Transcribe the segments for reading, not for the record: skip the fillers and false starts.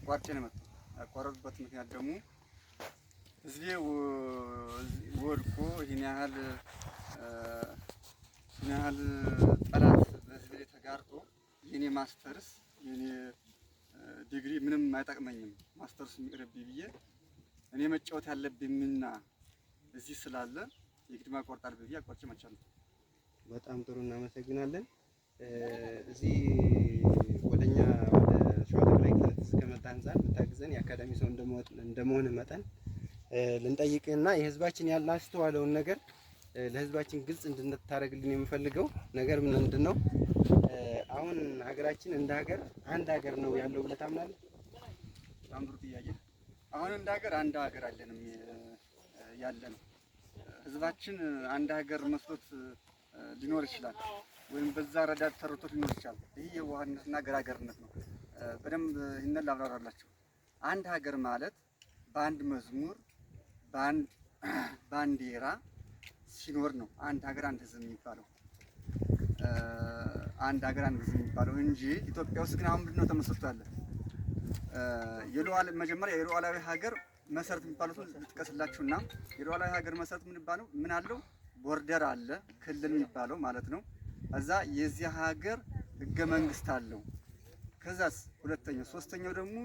አቋርጬ ነው የመጣው። ያቋረጥኩበት ምክንያት ደግሞ ህዝቤ ወድቆ ይህን ያህል ጠላት በህዝቤ ላይ ተጋርጦ የኔ ማስተርስ የኔ ዲግሪ ምንም አይጠቅመኝም ማስተርስ የሚቀርብኝ ብዬ እኔ መጫወት ያለብኝና እዚህ ስላለ የግድ ማቋረጥ አለብኝ ብዬ አቋርጬ መቻለሁ። በጣም ጥሩ እናመሰግናለን። እዚህ ወደኛ ወደ ሸዋ ጠቅላይ ግዛት እስከመጣ አንፃር የምታግዘን የአካዳሚ ሰው እንደመሆን መጠን ልንጠይቅና የህዝባችን ያላስተዋለውን ነገር ለህዝባችን ግልጽ እንድታደርግልን የምፈልገው ነገር ምንድን ነው? አሁን ሀገራችን እንደ ሀገር አንድ ሀገር ነው ያለው ብለህ ታምናለህ? በጣም ጥሩ ጥያቄ። አሁን እንደ ሀገር አንድ ሀገር አለንም ያለ ነው። ህዝባችን አንድ ሀገር መስሎት ሊኖር ይችላል፣ ወይም በዛ ረዳት ተርቶት ሊኖር ይችላል። ይህ የዋህነትና ገራገርነት ነው። በደንብ ይህንን ላብራራላችሁ። አንድ ሀገር ማለት በአንድ መዝሙር በአንድ ባንዲራ ሲኖር ነው አንድ ሀገር አንድ ህዝብ የሚባለው። አንድ ሀገር አንድ ህዝብ የሚባለው እንጂ ኢትዮጵያ ውስጥ ግን አሁን ምንድን ነው ተመስርቶ ያለ? መጀመሪያ የሉዓላዊ ሀገር መሰረት የሚባሉትን ልጥቀስላችሁና የሉዓላዊ ሀገር መሰረት የሚባለው ምን አለው? ቦርደር አለ፣ ክልል የሚባለው ማለት ነው። ከዛ የዚህ ሀገር ህገ መንግስት አለው። ከዛስ ሁለተኛው ሶስተኛው ደግሞ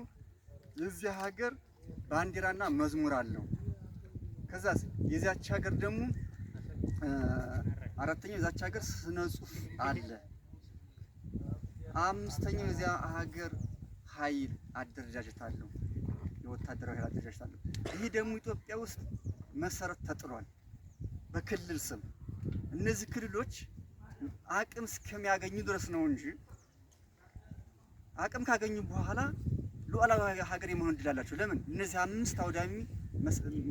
የዚህ ሀገር ባንዲራና መዝሙር አለው። ከዛስ የዚያች ሀገር ደግሞ አራተኛው የዛች ሀገር ስነ ጽሁፍ አለ። አምስተኛው የዚያ ሀገር ኃይል አደረጃጀት አለው፣ የወታደራዊ ኃይል አደረጃጀት አለው። ይሄ ደግሞ ኢትዮጵያ ውስጥ መሰረት ተጥሏል በክልል ስም። እነዚህ ክልሎች አቅም እስከሚያገኙ ድረስ ነው እንጂ አቅም ካገኙ በኋላ ሉዓላዊ ሀገር የመሆን እድል አላቸው። ለምን? እነዚህ አምስት አውዳሚ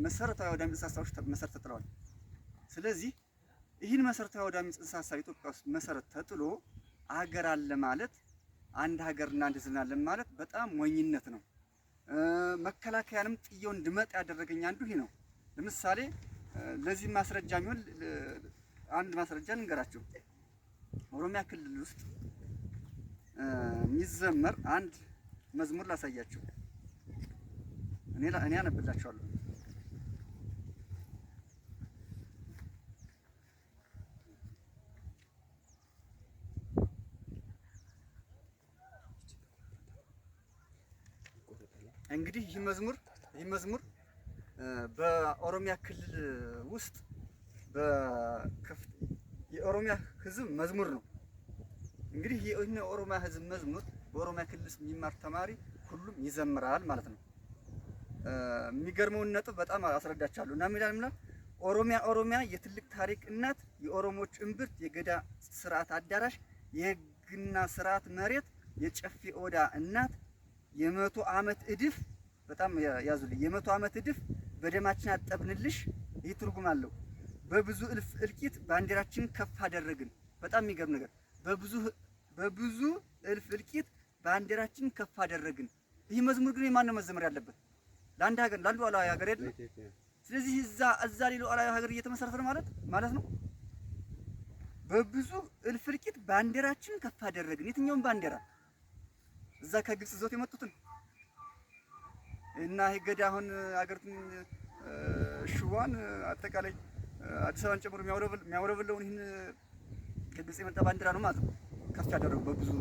መሰረታዊ አውዳሚ ጽንሰ ሀሳቦች መሰረት ተጥለዋል። ስለዚህ ይህን መሰረታዊ አውዳሚ ጽንሰ ሀሳብ ኢትዮጵያ ውስጥ መሰረት ተጥሎ ሀገር አለ ማለት አንድ ሀገርና አንድ ህዝብ አለ ማለት በጣም ሞኝነት ነው። መከላከያንም ጥየው እንድመጣ ያደረገኝ አንዱ ይሄ ነው። ለምሳሌ ለዚህ ማስረጃ የሚሆን አንድ ማስረጃ ልንገራችሁ። ኦሮሚያ ክልል ውስጥ የሚዘመር አንድ መዝሙር ላሳያችሁ። እኔ አነብላችኋለሁ። እንግዲህ ይህ መዝሙር በኦሮሚያ ክልል ውስጥ የኦሮሚያ ህዝብ መዝሙር ነው። እንግዲህ የኦሮሚያ ህዝብ መዝሙር በኦሮሚያ ክልል ውስጥ የሚማር ተማሪ ሁሉም ይዘምራል ማለት ነው። የሚገርመውን ነጥብ በጣም አስረዳቻለሁ እና ምን ኦሮሚያ የትልቅ ታሪክ እናት፣ የኦሮሞች እምብርት፣ የገዳ ስርዓት አዳራሽ፣ የህግና ስርዓት መሬት፣ የጨፌ ኦዳ እናት፣ የመቶ ዓመት እድፍ፣ በጣም ያዙልኝ፣ የመቶ ዓመት እድፍ በደማችን አጠብንልሽ። ይህ ትርጉም አለው። በብዙ እልፍ እልቂት ባንዲራችንን ከፍ አደረግን። በጣም የሚገርም ነገር፣ በብዙ እልፍ እልቂት ባንዲራችንን ከፍ አደረግን። ይህ መዝሙር ግን ማን ነው መዘመር ያለበት? ለአንድ ሀገር፣ ለአንዱ ሉዓላዊ ሀገር አይደለም። ስለዚህ እዛ ሉዓላዊ ሀገር እየተመሰረተ ነው ማለት ነው። በብዙ እልፍ እልቂት ባንዲራችንን ከፍ አደረግን። የትኛውም ባንዲራ እዛ ከግብጽ ይዘውት የመጡትን እና ይሄ ገዳ አሁን ሀገሪቱን ሽዋን አጠቃላይ አዲስ አበባን ጨምሮ የሚያውረበለውን ይህን ከግብጽ የመጣ ባንዲራ ነው ማለት ነው ከፍ ያደረጉ በብዙ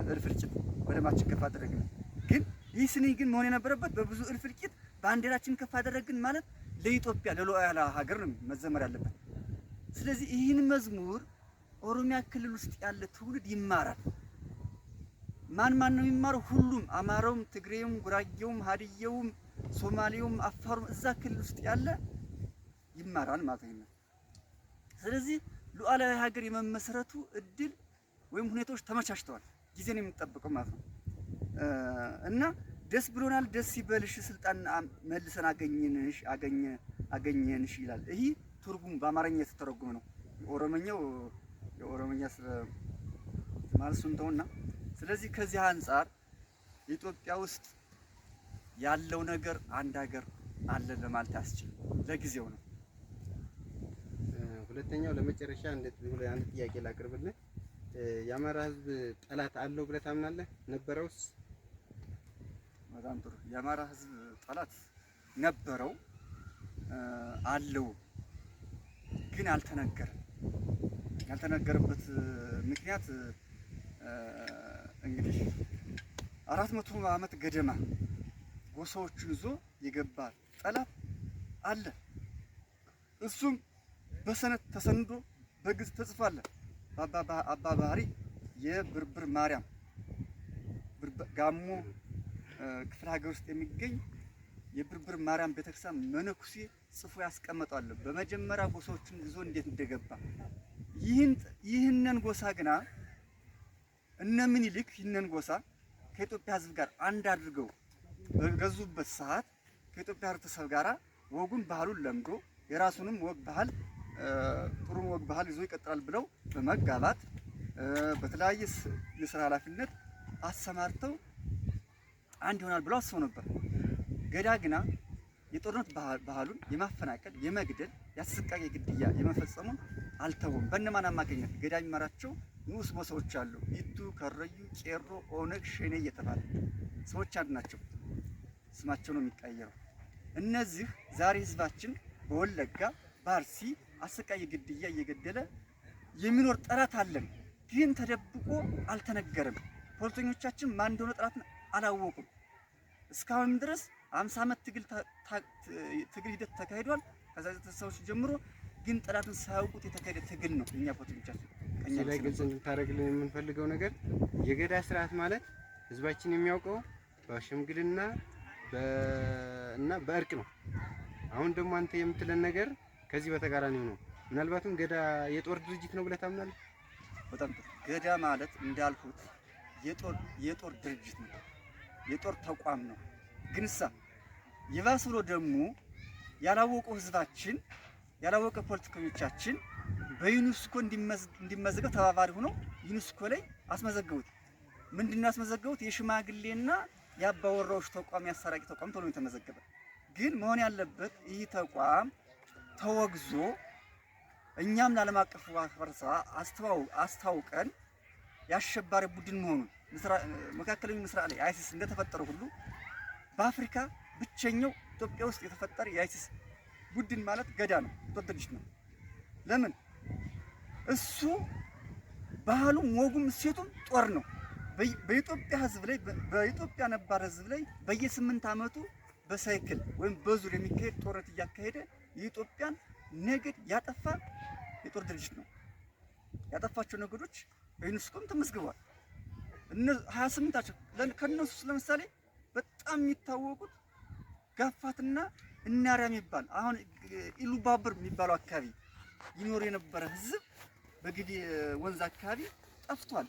እልፍ እልቂት በደማችን ከፍ አደረግን። ግን ይህ ስኒ ግን መሆን የነበረበት በብዙ እልፍ እልቂት ባንዲራችን ከፍ አደረግን ማለት ለኢትዮጵያ ለሉዓላዊ ሀገር ነው መዘመር ያለበት። ስለዚህ ይህን መዝሙር ኦሮሚያ ክልል ውስጥ ያለ ትውልድ ይማራል። ማን ነው የሚማረው? ሁሉም፣ አማራውም፣ ትግሬውም፣ ጉራጌውም፣ ሀዲየውም፣ ሶማሌውም፣ አፋሩም እዛ ክልል ውስጥ ያለ ይማራል ማለት ነው። ስለዚህ ሉዓላዊ ሀገር የመመስረቱ እድል ወይም ሁኔታዎች ተመቻችተዋል። ጊዜ ነው የሚጠብቀው ማለት ነው። እና ደስ ብሎናል፣ ደስ ይበልሽ፣ ስልጣን መልሰን አገኘንሽ ይላል። ይህ ትርጉም በአማርኛ የተተረጎመ ነው። የኦሮምኛ ማለሱን ተውና፣ ስለዚህ ከዚህ አንፃር ኢትዮጵያ ውስጥ ያለው ነገር አንድ ሀገር አለ ለማለት አያስችልም። ለጊዜው ነው። ሁለተኛው ለመጨረሻ አንድ ጥያቄ ላቅርብልህ። የአማራ ሕዝብ ጠላት አለው ብለህ ታምናለህ? ነበረውስ? በጣም ጥሩ። የአማራ ህዝብ ጠላት ነበረው አለው፣ ግን አልተነገረም። ያልተነገረበት ምክንያት እንግዲህ 400 ዓመት ገደማ ጎሳዎችን ይዞ የገባ ጠላት አለ። እሱም በሰነድ ተሰንዶ በግዕዝ ተጽፏል። አባ ባህሪ የብርብር ማርያም ጋሞ ክፍለ ሀገር ውስጥ የሚገኝ የብርብር ማርያም ቤተክርስቲያን መነኩሴ ጽፎ ያስቀመጣል። በመጀመሪያ ጎሳዎችን ይዞ እንዴት እንደገባ ይህንን ጎሳ ግና እነ ምኒልክ ይህንን ጎሳ ከኢትዮጵያ ህዝብ ጋር አንድ አድርገው በገዙበት ሰዓት ከኢትዮጵያ ህብረተሰብ ጋር ወጉን ባህሉን ለምዶ የራሱንም ወግ ባህል ጥሩን ወግ ባህል ይዞ ይቀጥላል ብለው በመጋባት በተለያየ የሥራ ኃላፊነት አሰማርተው አንድ ይሆናል ብለው አስበው ነበር። ገዳ ግና የጦርነት ባህሉን የማፈናቀል፣ የመግደል፣ የአሰቃቂ ግድያ የመፈጸሙን አልተውም። በእነማን አማካኝነት? ገዳ የሚመራቸው ንዑስ ጎሳዎች አሉ። ኢቱ፣ ከረዩ፣ ቄሮ፣ ኦነግ፣ ሸኔ እየተባለ ሰዎች አንድ ናቸው። ስማቸው ነው የሚቀየረው። እነዚህ ዛሬ ህዝባችን በወለጋ በአርሲ አሰቃቂ ግድያ እየገደለ የሚኖር ጠላት አለን፣ ግን ተደብቆ አልተነገረም። ፖለቲከኞቻችን ማን እንደሆነ ጠላትን አላወቁም። እስካሁን ድረስ 50 ዓመት ትግል ሂደት ተካሂዷል። ከዛ ሰዎች ጀምሮ ግን ጠላትን ሳያውቁት የተካሄደ ትግል ነው። እኛ ፖለቲከኞቻችን እዚህ ላይ ግልጽ እንድታደርግልን የምንፈልገው ነገር የገዳ ስርዓት ማለት ህዝባችን የሚያውቀው በሽምግልና እና በእርቅ ነው። አሁን ደግሞ አንተ የምትለን ነገር ከዚህ በተቃራኒው ነው። ምናልባትም ገዳ የጦር ድርጅት ነው ብለህ ታምናለህ? በጣም ገዳ ማለት እንዳልኩት የጦር ድርጅት ነው፣ የጦር ተቋም ነው። ግንሳ ይባስ ብሎ ደግሞ ያላወቀው ህዝባችን ያላወቀ ፖለቲከኞቻችን በዩኒስኮ እንዲመዘገብ ተባባሪ ሆነው ዩኒስኮ ላይ አስመዘገቡት። ምንድነው ያስመዘገቡት? የሽማግሌና የአባወራዎች ተቋም ያሰራቂ ተቋም ተብሎ የተመዘገበ። ግን መሆን ያለበት ይህ ተቋም ተወግዞ እኛም ለዓለም አቀፉ ማህበረሰብ አስታውቀን የአሸባሪ ቡድን መሆኑን መካከለኛው ምስራቅ ላይ አይሲስ እንደተፈጠረው ሁሉ በአፍሪካ ብቸኛው ኢትዮጵያ ውስጥ የተፈጠረ የአይሲስ ቡድን ማለት ገዳ ነው፣ ጦር ድርጅት ነው። ለምን? እሱ ባህሉም ወጉም እሴቱም ጦር ነው። በኢትዮጵያ ህዝብ ላይ በኢትዮጵያ ነባር ህዝብ ላይ በየ8 ዓመቱ በሳይክል ወይም በዙር የሚካሄድ ጦርነት እያካሄደ የኢትዮጵያን ነገድ ያጠፋ የጦር ድርጅት ነው። ያጠፋቸው ነገዶች በዩኔስኮም ተመዝግበዋል። 28 ከነሱ ለምሳሌ በጣም የሚታወቁት ጋፋትና እናሪያ የሚባል አሁን ኢሉባብር የሚባለው አካባቢ ይኖር የነበረ ህዝብ በግዲ ወንዝ አካባቢ ጠፍቷል።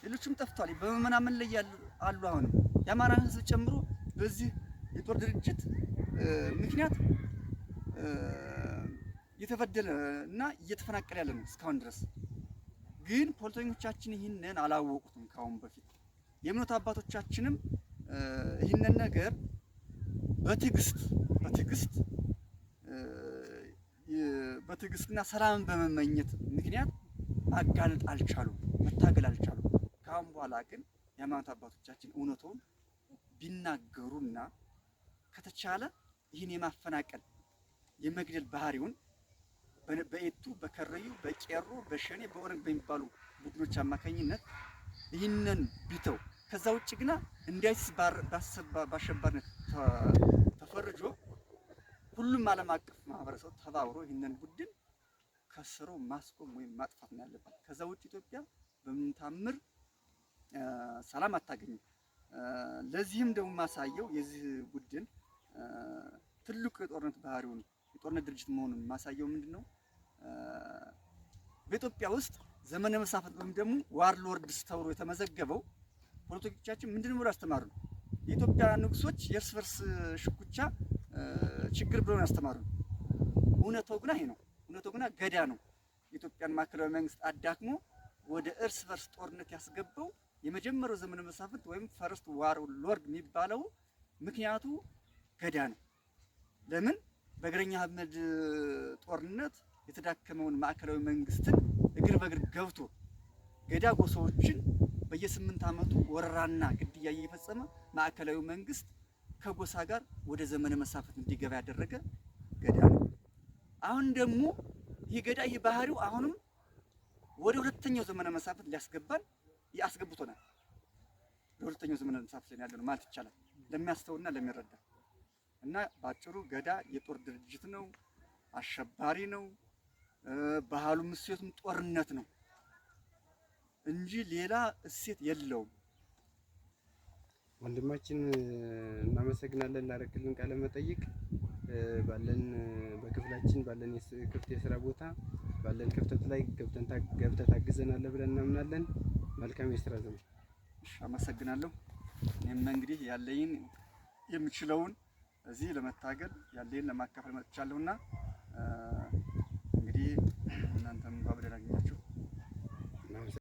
ሌሎችም ጠፍቷል። በመመናመን ላይ አሉ። አሁን የአማራን ህዝብ ጨምሮ በዚህ የጦር ድርጅት ምክንያት እየተበደለ እና እየተፈናቀለ ያለ ነው እስካሁን ድረስ። ግን ፖለቲከኞቻችን ይህንን አላወቁትም። ካሁን በፊት የእምነት አባቶቻችንም ይህንን ነገር በትዕግስትና ሰላምን በመመኘት ምክንያት ማጋለጥ አልቻሉም፣ መታገል አልቻሉም። ካሁን በኋላ ግን የሃይማኖት አባቶቻችን እውነቱን ቢናገሩና ከተቻለ ይህን የማፈናቀል የመግደል ባህሪውን በኤቱ፣ በከረዩ፣ በቄሮ፣ በሸኔ፣ በኦነግ በሚባሉ ቡድኖች አማካኝነት ይህንን ቢተው ከዛ ውጭ ግና እንዳይስ በአሸባሪነት ተፈርጆ ሁሉም ዓለም አቀፍ ማህበረሰብ ተባብሮ ይህንን ቡድን ከስሩ ማስቆም ወይም ማጥፋት ነው ያለበት። ከዛ ውጭ ኢትዮጵያ በምን ታምር ሰላም አታገኝም። ለዚህም ደግሞ ማሳየው የዚህ ቡድን ትልቁ የጦርነት ባህሪውን የጦርነት ድርጅት መሆኑን ማሳየው ምንድነው? በኢትዮጵያ ውስጥ ዘመነ መሳፍንት ወይም ደግሞ ዋርሎርድስ ተብሎ የተመዘገበው ፖለቲከኞቻችን ምንድነው ብለው ያስተማሩ ነው። የኢትዮጵያ ንጉሶች የእርስ በርስ ሽኩቻ ችግር ብለው ያስተማሩ ነው። እውነታው ግን ይሄ ነው። እውነታው ግን ገዳ ነው። የኢትዮጵያን ማዕከላዊ መንግስት አዳክሞ ወደ እርስ በርስ ጦርነት ያስገባው የመጀመሪያው ዘመነ መሳፍንት ወይም ፈርስት ዋርሎርድ የሚባለው ምክንያቱ ገዳ ነው። ለምን? በእግረኛ አህመድ ጦርነት የተዳከመውን ማዕከላዊ መንግስትን እግር በእግር ገብቶ ገዳ ጎሳዎችን በየ8 ዓመቱ ወረራና ግድያ እየፈጸመ ማዕከላዊ መንግስት ከጎሳ ጋር ወደ ዘመነ መሳፍንት እንዲገባ ያደረገ ገዳ ነው። አሁን ደግሞ ይህ ገዳ ይህ ባህሪው አሁንም ወደ ሁለተኛው ዘመነ መሳፍንት ሊያስገባን ያስገብቶናል። ለሁለተኛው ዘመነ መሳፍንት ያለ ነው ማለት ይቻላል ለሚያስተውልና ለሚረዳ እና ባጭሩ ገዳ የጦር ድርጅት ነው፣ አሸባሪ ነው፣ ባህሉም እሴቱም ጦርነት ነው እንጂ ሌላ እሴት የለውም። ወንድማችን እናመሰግናለን ላደረግልን ቃለ መጠይቅ። ባለን በክፍላችን ባለን ክፍት የስራ ቦታ ባለን ክፍተት ላይ ገብተህ ታግዘናለህ ብለን እናምናለን። መልካም የስራ ዘመን። እሺ፣ አመሰግናለሁ። እኔም እንግዲህ ያለኝን የምችለውን እዚህ ለመታገል ያለኝን ለማካፈል መጥቻለሁና እንግዲህ እናንተም ባብደናገኝ